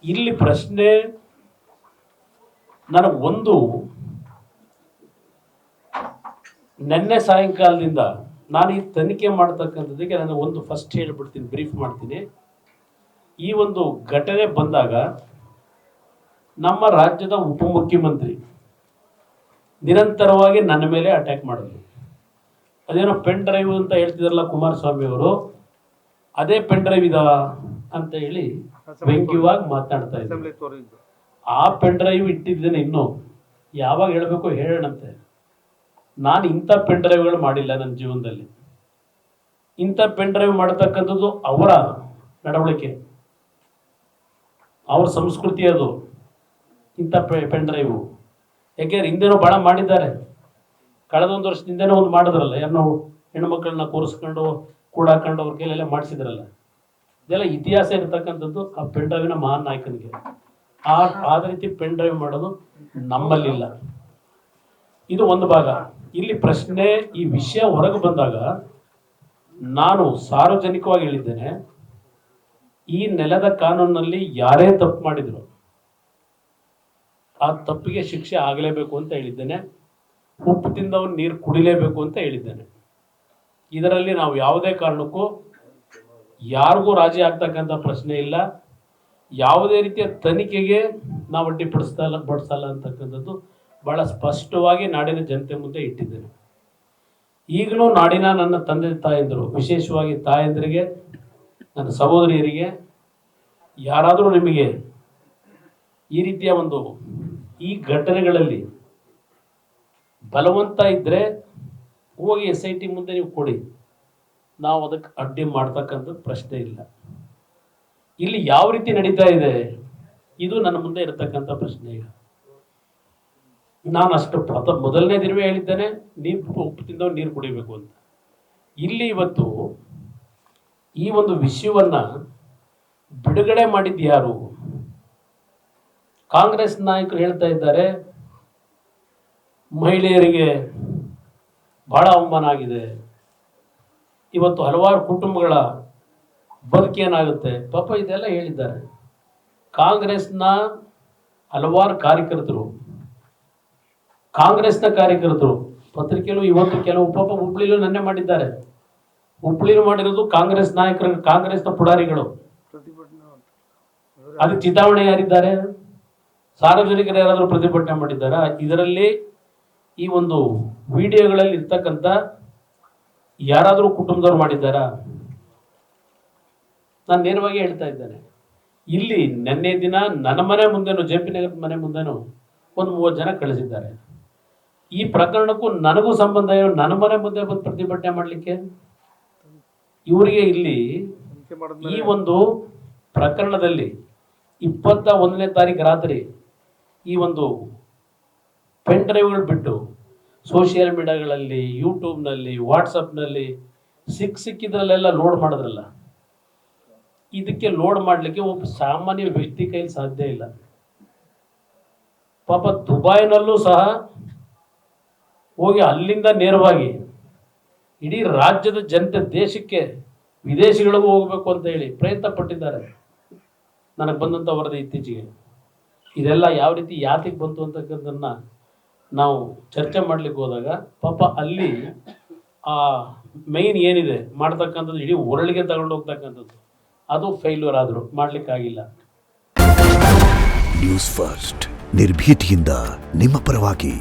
ಇಲ್ಲಿ ಪ್ರಶ್ನೆ ನನಗೆ ಒಂದು ನಿನ್ನೆ ಸಾಯಂಕಾಲದಿಂದ ನಾನು ಈ ತನಿಖೆ ಮಾಡ್ತಕ್ಕಂಥದ್ದಕ್ಕೆ ನಾನು ಒಂದು ಫಸ್ಟ್ ಹೇಳ್ಬಿಡ್ತೀನಿ, ಬ್ರೀಫ್ ಮಾಡ್ತೀನಿ. ಈ ಒಂದು ಘಟನೆ ಬಂದಾಗ ನಮ್ಮ ರಾಜ್ಯದ ಉಪಮುಖ್ಯಮಂತ್ರಿ ನಿರಂತರವಾಗಿ ನನ್ನ ಮೇಲೆ ಅಟ್ಯಾಕ್ ಮಾಡಿದ್ರು. ಅದೇನೋ ಪೆನ್ ಡ್ರೈವ್ ಅಂತ ಹೇಳ್ತಿದಾರಲ್ಲ ಕುಮಾರಸ್ವಾಮಿ ಅವರು, ಅದೇ ಪೆನ್ ಡ್ರೈವ್ ಇದ ಅಂತ ಹೇಳಿ ವ್ಯಂಗ್ಯವಾಗಿ ಮಾತನಾಡ್ತಾ ಇದ್ದಾರೆ. ಆ ಪೆನ್ ಡ್ರೈವ್ ಇಟ್ಟಿದ್ದೇನೆ, ಇನ್ನು ಯಾವಾಗ ಹೇಳಬೇಕು ಹೇಳೋಣಂತೆ. ನಾನು ಇಂಥ ಪೆನ್ ಡ್ರೈವ್ಗಳು ಮಾಡಿಲ್ಲ ನನ್ನ ಜೀವನದಲ್ಲಿ. ಇಂಥ ಪೆನ್ ಡ್ರೈವ್ ಮಾಡತಕ್ಕಂಥದ್ದು ಅವರ ನಡವಳಿಕೆ, ಅವ್ರ ಸಂಸ್ಕೃತಿ ಅದು. ಇಂಥ ಪೆನ್ ಡ್ರೈವು ಯಾಕೆಂದ್ರೆ ಹಿಂದೆನೋ ಭಾಳ ಮಾಡಿದ್ದಾರೆ. ಕಳೆದ ಒಂದು ವರ್ಷದಿಂದನೂ ಒಂದು ಮಾಡಿದ್ರಲ್ಲ, ಯಾರನ್ನೋ ಹೆಣ್ಮಕ್ಳನ್ನ ಕೂರಿಸ್ಕೊಂಡು ಕೂಡಾಕೊಂಡು ಅವ್ರ ಕೈಲೆಲ್ಲ ಮಾಡಿಸಿದ್ರಲ್ಲ. ಇದೆಲ್ಲ ಇತಿಹಾಸ ಇರತಕ್ಕಂಥದ್ದು ಆ ಪೆನ್ ಡ್ರೈವಿನ ಮಹಾನ್ ನಾಯಕನಿಗೆ. ಆದ ರೀತಿ ಪೆನ್ ಡ್ರೈವ್ ಮಾಡೋದು ನಮ್ಮಲ್ಲಿಲ್ಲ. ಇದು ಒಂದು ಭಾಗ. ಇಲ್ಲಿ ಪ್ರಶ್ನೆ, ಈ ವಿಷಯ ಹೊರಗೆ ಬಂದಾಗ ನಾನು ಸಾರ್ವಜನಿಕವಾಗಿ ಹೇಳಿದ್ದೇನೆ, ಈ ನೆಲದ ಕಾನೂನಿನಲ್ಲಿ ಯಾರೇ ತಪ್ಪು ಮಾಡಿದ್ರು ಆ ತಪ್ಪಿಗೆ ಶಿಕ್ಷೆ ಆಗಲೇಬೇಕು ಅಂತ ಹೇಳಿದ್ದೇನೆ. ಉಪ್ಪು ತಿಂದವನು ನೀರು ಕುಡಿಲೇಬೇಕು ಅಂತ ಹೇಳಿದ್ದೇನೆ. ಇದರಲ್ಲಿ ನಾವು ಯಾವುದೇ ಕಾರಣಕ್ಕೂ ಯಾರಿಗೂ ರಾಜಿ ಆಗ್ತಕ್ಕಂಥ ಪ್ರಶ್ನೆ ಇಲ್ಲ. ಯಾವುದೇ ರೀತಿಯ ತನಿಖೆಗೆ ನಾವು ಬಡಿಸಲ್ಲ ಅಂತಕ್ಕಂಥದ್ದು ಬಹಳ ಸ್ಪಷ್ಟವಾಗಿ ನಾಡಿನ ಜನತೆ ಮುಂದೆ ಇಟ್ಟಿದ್ದೇನೆ. ಈಗಲೂ ನಾಡಿನ ನನ್ನ ತಂದೆ ತಾಯಂದಿರು, ವಿಶೇಷವಾಗಿ ತಾಯಂದಿರಿಗೆ, ನನ್ನ ಸಹೋದರಿಯರಿಗೆ, ಯಾರಾದರೂ ನಿಮಗೆ ಈ ರೀತಿಯ ಒಂದು ಈ ಘಟನೆಗಳಲ್ಲಿ ಬಲವಂತ ಇದ್ದರೆ ಹೋಗಿ SIT ಮುಂದೆ ನೀವು ಕೊಡಿ, ನಾವು ಅದಕ್ಕೆ ಅಡ್ಡಿ ಮಾಡ್ತಕ್ಕಂಥದ್ದು ಪ್ರಶ್ನೆ ಇಲ್ಲ. ಇಲ್ಲಿ ಯಾವ ರೀತಿ ನಡೀತಾ ಇದೆ ಇದು ನನ್ನ ಮುಂದೆ ಇರತಕ್ಕಂಥ ಪ್ರಶ್ನೆ. ಈಗ ನಾನು ಅಷ್ಟು ಮೊದಲನೇ ದಿನವೇ ಹೇಳಿದ್ದೇನೆ, ಉಪ್ಪು ತಿಂದವ್ ನೀರು ಕುಡಿಬೇಕು ಅಂತ. ಇಲ್ಲಿ ಇವತ್ತು ಈ ಒಂದು ವಿಷಯವನ್ನ ಬಿಡುಗಡೆ ಮಾಡಿದ್ದು ಯಾರು? ಕಾಂಗ್ರೆಸ್ ನಾಯಕರು ಹೇಳ್ತಾ ಇದ್ದಾರೆ, ಮಹಿಳೆಯರಿಗೆ ಬಹಳ ಅವಮಾನ ಆಗಿದೆ, ಇವತ್ತು ಹಲವಾರು ಕುಟುಂಬಗಳ ಬದುಕೇನಾಗುತ್ತೆ. ಪಾಪ ಇದೆಲ್ಲ ಹೇಳಿದ್ದಾರೆ. ಕಾಂಗ್ರೆಸ್ನ ಹಲವಾರು ಕಾರ್ಯಕರ್ತರು, ಕಾಂಗ್ರೆಸ್ನ ಕಾರ್ಯಕರ್ತರು ಪತ್ರಿಕೆಯಲ್ಲೂ ಇವತ್ತು ಕೆಲವು ಪಾಪ ಹುಬ್ಳಿಲೂ ನನ್ನೆ ಮಾಡಿದ್ದಾರೆ. ಹುಬ್ಳಿಲು ಮಾಡಿರೋದು ಕಾಂಗ್ರೆಸ್ ನಾಯಕರು, ಕಾಂಗ್ರೆಸ್ನ ಪುಡಾರಿಗಳು. ಅದಕ್ಕೆ ಚಿತಾವಣೆ ಯಾರಿದ್ದಾರೆ? ಸಾರ್ವಜನಿಕರು ಯಾರಾದರೂ ಪ್ರತಿಭಟನೆ ಮಾಡಿದ್ದಾರಾ? ಇದರಲ್ಲಿ ಈ ಒಂದು ವಿಡಿಯೋಗಳಲ್ಲಿ ಇರ್ತಕ್ಕಂಥ ಯಾರಾದರೂ ಕುಟುಂಬದವ್ರು ಮಾಡಿದ್ದಾರಾ? ನಾನು ನೇರವಾಗಿ ಹೇಳ್ತಾ ಇದ್ದೇನೆ. ಇಲ್ಲಿ ನಿನ್ನೆ ದಿನ ನನ್ನ ಮನೆ ಮುಂದೆನೂ, JP ನಗರದ ಮನೆ ಮುಂದೆನೂ ಒಂದು 30 ಜನ ಕಳಿಸಿದ್ದಾರೆ. ಈ ಪ್ರಕರಣಕ್ಕೂ ನನಗೂ ಸಂಬಂಧ ಏನು? ನನ್ನ ಮನೆ ಮುಂದೆ ಬಂದು ಪ್ರತಿಭಟನೆ ಮಾಡಲಿಕ್ಕೆ ಇವರಿಗೆ ಇಲ್ಲಿ ಈ ಒಂದು ಪ್ರಕರಣದಲ್ಲಿ 21ನೇ ತಾರೀಕು ರಾತ್ರಿ ಈ ಒಂದು ಪೆನ್ ಡ್ರೈವ್ಗಳು ಬಿಟ್ಟು ಸೋಷಿಯಲ್ ಮೀಡಿಯಾಗಳಲ್ಲಿ, ಯೂಟ್ಯೂಬ್ನಲ್ಲಿ, ವಾಟ್ಸಪ್ನಲ್ಲಿ ಸಿಕ್ಕಿದ್ರಲ್ಲೆಲ್ಲ ಲೋಡ್ ಮಾಡಿದ್ರಲ್ಲ, ಇದಕ್ಕೆ ಲೋಡ್ ಮಾಡಲಿಕ್ಕೆ ಒಬ್ಬ ಸಾಮಾನ್ಯ ವ್ಯಕ್ತಿ ಕೈಲಿ ಸಾಧ್ಯ ಇಲ್ಲ. ಪಾಪ ದುಬೈನಲ್ಲೂ ಸಹ ಹೋಗಿ ಅಲ್ಲಿಂದ ನೇರವಾಗಿ ಇಡೀ ರಾಜ್ಯದ ಜನತೆ, ದೇಶಕ್ಕೆ, ವಿದೇಶಗಳಿಗೂ ಹೋಗಬೇಕು ಅಂತ ಹೇಳಿ ಪ್ರಯತ್ನ ಪಟ್ಟಿದ್ದಾರೆ. ನನಗೆ ಬಂದಂಥ ವರದಿ ಇತ್ತೀಚೆಗೆ. ಇದೆಲ್ಲ ಯಾವ ರೀತಿ ಯಾತಿಗೆ ಬಂತು ಅಂತಕ್ಕಂಥದ್ದನ್ನು ನಾವು ಚರ್ಚೆ ಮಾಡ್ಲಿಕ್ಕೆ ಹೋದಾಗ ಪಾಪ ಅಲ್ಲಿ ಆ ಮೈನ್ ಏನಿದೆ ಮಾಡ್ತಕ್ಕಂಥದ್ದು ಇಡೀ ವರ್ಲ್ಡ್ಗೆ ತಗೊಂಡು ಹೋಗ್ತಕ್ಕಂಥದ್ದು ಅದು ಫೇಲ್ಯೂರ್ ಆದರೂ ಮಾಡಲಿಕ್ಕಾಗಿಲ್ಲ. ನ್ಯೂಸ್ ಫಸ್ಟ್ ನಿರ್ಭೀತಿಯಿಂದ ನಿಮ್ಮ ಪರವಾಗಿ.